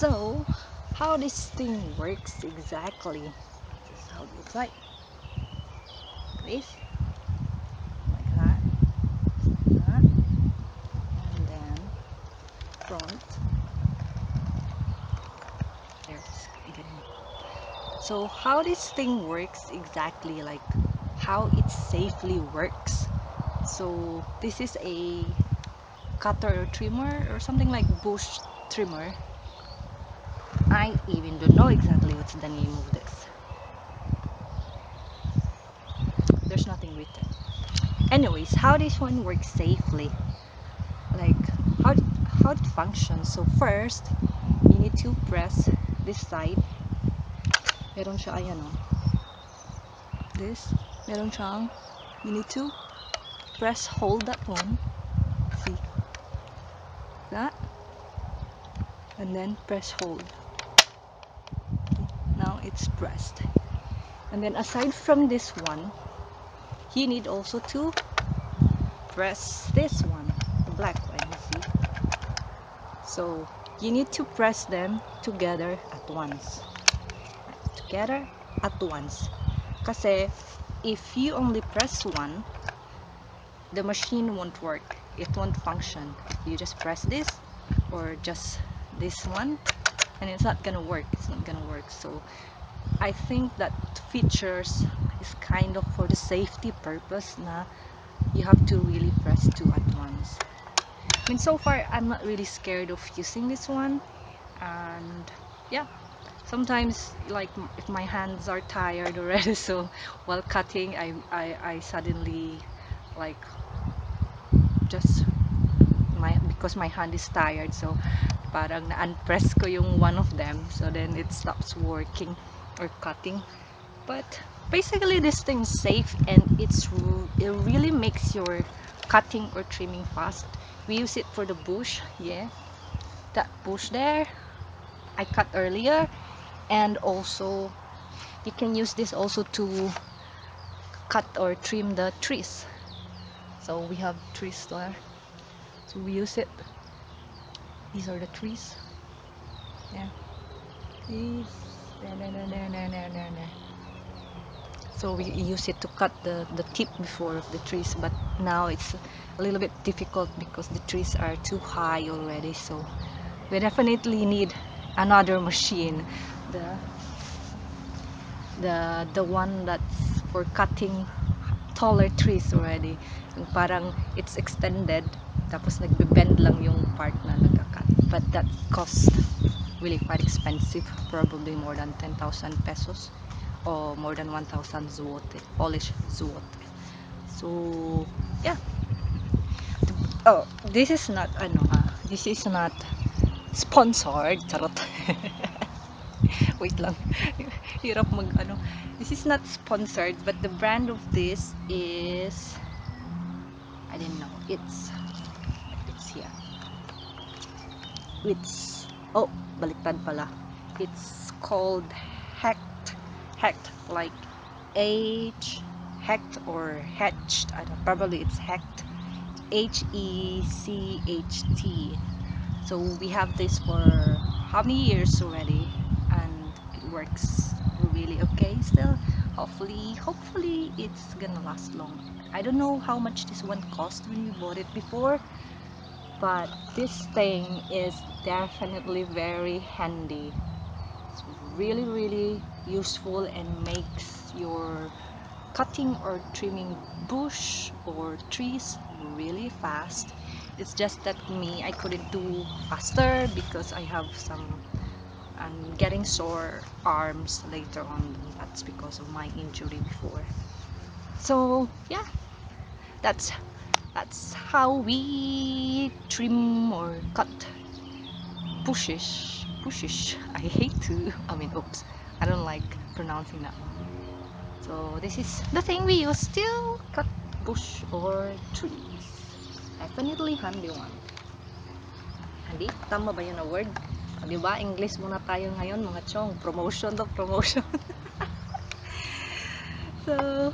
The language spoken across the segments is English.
So, how this thing works exactly? This is how it looks like. This, like that, and then front. There's getting. So, how this thing works exactly? Like how it safely works. So, this is a cutter or trimmer or something like bush trimmer. I even don't know exactly what's the name of this. There's nothing written. Anyways, how this one works safely? Like how how it functions. So first, you need to press this side. Meron siya ayan oh. This, meron siyang. You need to press hold that one. See that, and then press hold. Now it's pressed. And then aside from this one, you need also to press this one, the black one, you see. So you need to press them together at once. Together at once. Kasi if you only press one, the machine won't work. It won't function. You just press this or just this one, and it's not gonna work. It's not gonna work. So I think that features is kind of for the safety purpose na you have to really press two at once. I mean, so far I'm not really scared of using this one, and yeah, sometimes like if my hands are tired already, so while cutting I suddenly like just because my hand is tired, so parang na-unpress ko yung one of them, so then it stops working or cutting. But basically this thing's safe, and it really makes your cutting or trimming fast. We use it for the bush, yeah, that bush there I cut earlier, and also you can use this also to cut or trim the trees. So we have trees there, so we use it. These are the trees, yeah, these there. So we use it to cut the tip before of the trees, but now it's a little bit difficult because the trees are too high already, so we definitely need another machine, the one that's for cutting taller trees already, yung parang it's extended tapos nagbe-bend lang yung part na nagka-cut, but that cost really quite expensive, probably more than 10,000 pesos or more than 1,000 zloty, Polish zloty. So yeah. Oh, this is not this is not sponsored, charot. Wait lang. Hirap mag This is not sponsored, but the brand of this is, I didn't know. It's here. It's, oh, baliktad pala. It's called HECHT. HECHT, like HECHT or HECHT. I don't, probably it's HECHT. HECHT. So we have this for how many years already, and it works really okay still. Hopefully it's gonna last long. I don't know how much this one cost when we bought it before, but this thing is definitely very handy. It's really useful and makes your cutting or trimming bush or trees really fast. It's just that I couldn't do faster because I have I'm getting sore arms later on. That's because of my injury before. So yeah, that's how we trim or cut bushes. I hate to, oops, I don't like pronouncing that one. So this is the thing we use to cut bush or trees. Definitely handy one. Handy? Tama ba yun na word? Diba? English muna tayo ngayon mga chong. Promotion to promotion. So,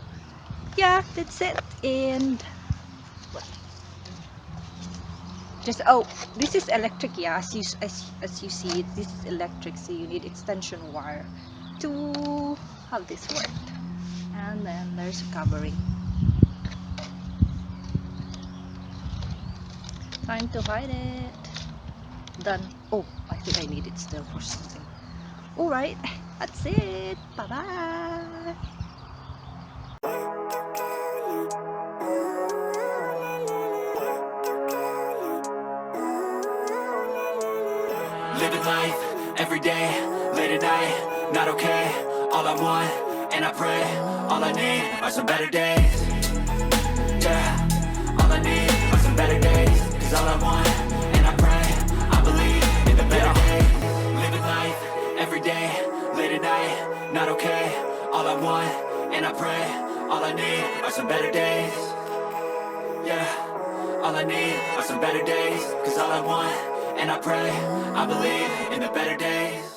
yeah, that's it. And Just, oh, this is electric, yeah. As you see it, this is electric, so you need extension wire to have this work. And then there's a covering. Time to hide it. Done. Oh, I think I need it still for something. Alright, that's it. Bye bye. Living life, every day, late at night, not okay. All I want, and I pray, all I need are some better days. Yeah, all I need are some better days. Cause all I want, and I pray, I believe in the better days. Living life, every day, late at night, not okay. All I want, and I pray, all I need are some better days. Yeah, all I need are some better days. Cause all I want, and I pray, I believe in the better days.